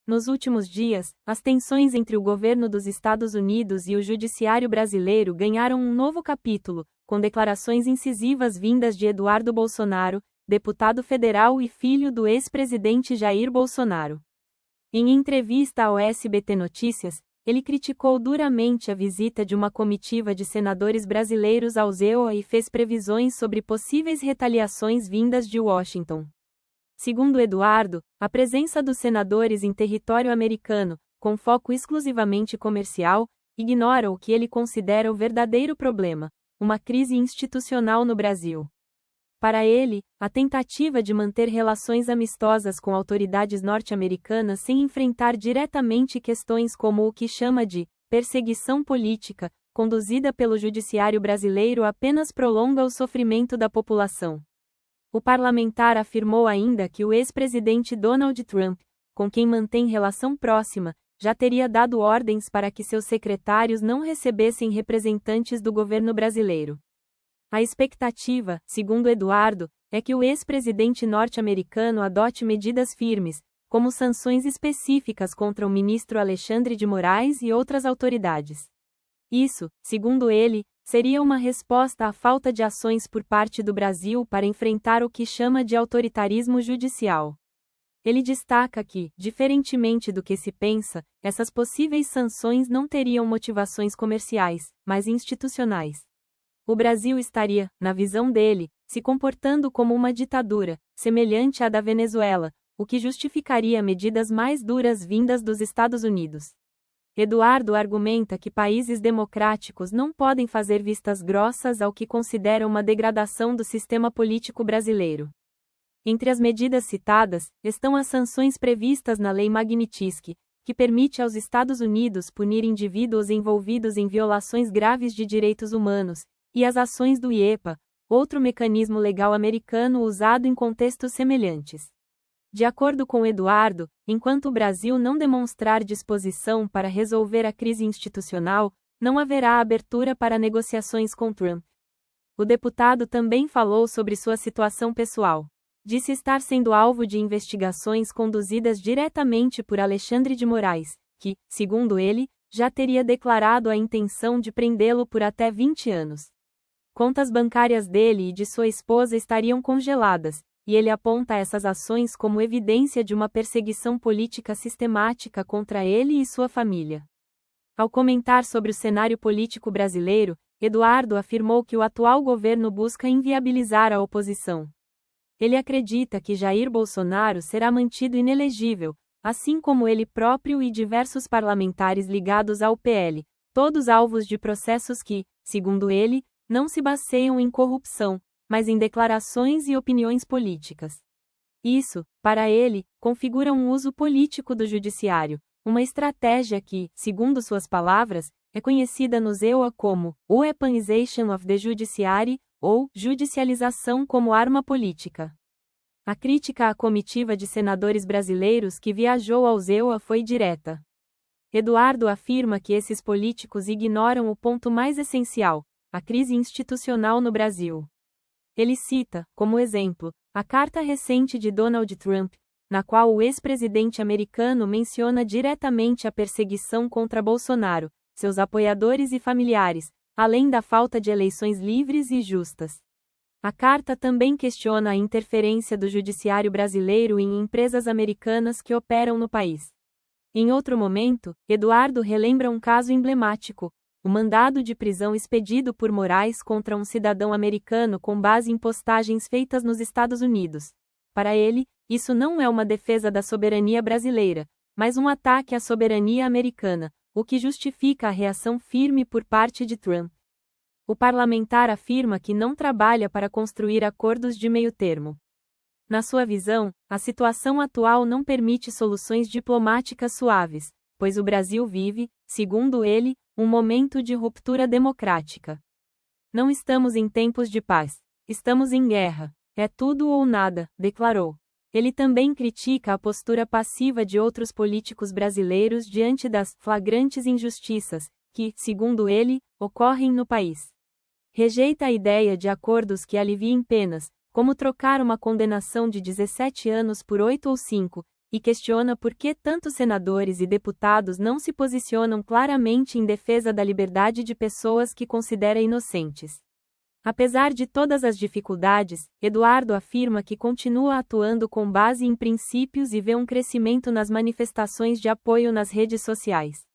Nos últimos dias, as tensões entre o governo dos Estados Unidos e o judiciário brasileiro ganharam um novo capítulo, com declarações incisivas vindas de Eduardo Bolsonaro, deputado federal e filho do ex-presidente Jair Bolsonaro. Em entrevista ao SBT Notícias, ele criticou duramente a visita de uma comitiva de senadores brasileiros ao EUA e fez previsões sobre possíveis retaliações vindas de Washington. Segundo Eduardo, a presença dos senadores em território americano, com foco exclusivamente comercial, ignora o que ele considera o verdadeiro problema, uma crise institucional no Brasil. Para ele, a tentativa de manter relações amistosas com autoridades norte-americanas sem enfrentar diretamente questões como o que chama de perseguição política, conduzida pelo judiciário brasileiro, apenas prolonga o sofrimento da população. O parlamentar afirmou ainda que o ex-presidente Donald Trump, com quem mantém relação próxima, já teria dado ordens para que seus secretários não recebessem representantes do governo brasileiro. A expectativa, segundo Eduardo, é que o ex-presidente norte-americano adote medidas firmes, como sanções específicas contra o ministro Alexandre de Moraes e outras autoridades. Isso, segundo ele, seria uma resposta à falta de ações por parte do Brasil para enfrentar o que chama de autoritarismo judicial. Ele destaca que, diferentemente do que se pensa, essas possíveis sanções não teriam motivações comerciais, mas institucionais. O Brasil estaria, na visão dele, se comportando como uma ditadura, semelhante à da Venezuela, o que justificaria medidas mais duras vindas dos Estados Unidos. Eduardo argumenta que países democráticos não podem fazer vistas grossas ao que considera uma degradação do sistema político brasileiro. Entre as medidas citadas, estão as sanções previstas na Lei Magnitsky, que permite aos Estados Unidos punir indivíduos envolvidos em violações graves de direitos humanos, e as ações do IEPA, outro mecanismo legal americano usado em contextos semelhantes. De acordo com Eduardo, enquanto o Brasil não demonstrar disposição para resolver a crise institucional, não haverá abertura para negociações com Trump. O deputado também falou sobre sua situação pessoal. Disse estar sendo alvo de investigações conduzidas diretamente por Alexandre de Moraes, que, segundo ele, já teria declarado a intenção de prendê-lo por até 20 anos. Contas bancárias dele e de sua esposa estariam congeladas, e ele aponta essas ações como evidência de uma perseguição política sistemática contra ele e sua família. Ao comentar sobre o cenário político brasileiro, Eduardo afirmou que o atual governo busca inviabilizar a oposição. Ele acredita que Jair Bolsonaro será mantido inelegível, assim como ele próprio e diversos parlamentares ligados ao PL, todos alvos de processos que, segundo ele, não se baseiam em corrupção, mas em declarações e opiniões políticas. Isso, para ele, configura um uso político do judiciário, uma estratégia que, segundo suas palavras, é conhecida no EUA como Weaponization of the Judiciary, ou judicialização como arma política. A crítica à comitiva de senadores brasileiros que viajou ao EUA foi direta. Eduardo afirma que esses políticos ignoram o ponto mais essencial, a crise institucional no Brasil. Ele cita, como exemplo, a carta recente de Donald Trump, na qual o ex-presidente americano menciona diretamente a perseguição contra Bolsonaro, seus apoiadores e familiares, além da falta de eleições livres e justas. A carta também questiona a interferência do judiciário brasileiro em empresas americanas que operam no país. Em outro momento, Eduardo relembra um caso emblemático, o mandado de prisão expedido por Moraes contra um cidadão americano com base em postagens feitas nos Estados Unidos. Para ele, isso não é uma defesa da soberania brasileira, mas um ataque à soberania americana, o que justifica a reação firme por parte de Trump. O parlamentar afirma que não trabalha para construir acordos de meio-termo. Na sua visão, a situação atual não permite soluções diplomáticas suaves, pois o Brasil vive, segundo ele, um momento de ruptura democrática. Não estamos em tempos de paz. Estamos em guerra. É tudo ou nada, declarou. Ele também critica a postura passiva de outros políticos brasileiros diante das flagrantes injustiças que, segundo ele, ocorrem no país. Rejeita a ideia de acordos que aliviem penas, como trocar uma condenação de 17 anos por 8 ou 5, e questiona por que tantos senadores e deputados não se posicionam claramente em defesa da liberdade de pessoas que considera inocentes. Apesar de todas as dificuldades, Eduardo afirma que continua atuando com base em princípios e vê um crescimento nas manifestações de apoio nas redes sociais.